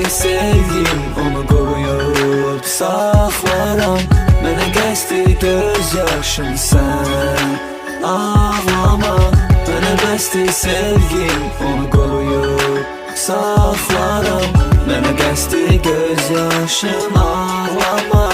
bəsdir sevgim, onu qoruyub saxlaram. Mənə qəsdi göz yaşım sən ağlama. Mənə bəsdir sevgim, onu qoruyub saxlaram. Mənə qəsdi göz yaşım ağlama.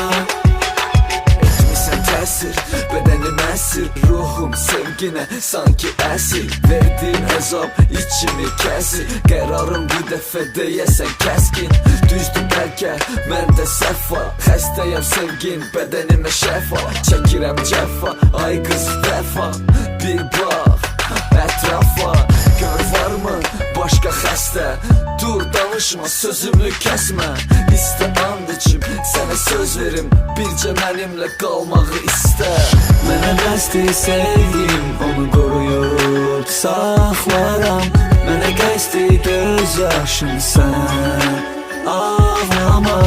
Etmisən təsir, bədənim əsir, ruhum sevginə sanki əsir. Verdiyin əzab içimi kəsir, qərarım bu dəfə deyəsən kəskin. Düzdür bəlkə məndə səhv var, xəstəyəm sevgin bədənimə şəfa. Çəkirəm cəfa, ay qız vəfa. Bir bax ətrafa, gör varmı başqa xəstə. Dur danışma, sözümü kəsmə. İstə and içim, sənə söz verim, bircə mənimlə qalmağı istə. Mənə bəsdir sevgim, onu qoruyub saxlaram. Mənə qəsdi göz yaşım sən ağlama.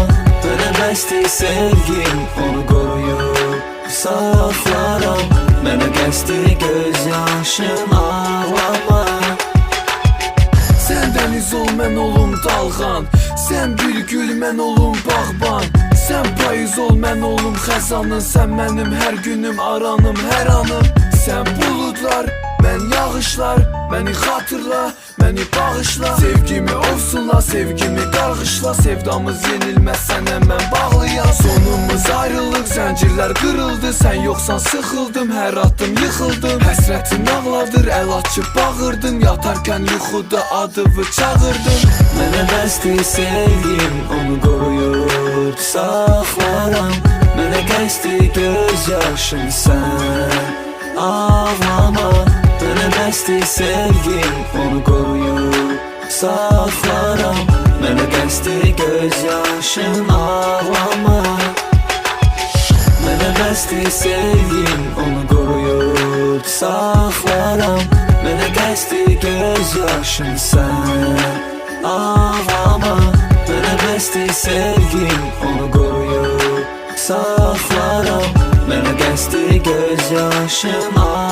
Mənə bəsdir sevgim, onu qoruyub saxlaram. Mənə qəsdi göz yaşım ağlama. Sən dəniz ol, mən olum dalğan, sən bir gül, mən olum bağban. Sən payız ol, mən olum xəzanın, sən mənim hər günüm, aranım, hər anım. Sən buludlar, mən yağışlar, məni xatırla, məni bağışla. Sevgimi ovsunla, sevgimi qarğışla, sevdamız yenilməz, sənə mən bağlıyam. Sonumuz ayrılıq, zəncirlər qırıldı, sən yoxsan sıxıldım, hər addım yıxıldım. Həsrətin ağladır, əl açıb bağırdın, yatarkən yuxuda adımı çağırdın. Mənə bəsdir sevgim, onu qoruyub saxlaram. Mənə qəsdi göz yaşım sən ağlama. Mənə bəsdir sevgim, onu qoruyub saxlaram. Mənə qəsdi göz yaşım ağlama. Mənə bəsdir sevgim, onu qoruyub saxlaram. Mənə qəsdi göz yaşım sən ağlama. Mənə bəsdir sevgim, onu qoruyub saxlaram. Mənə qəsdi göz yaşım ağlama.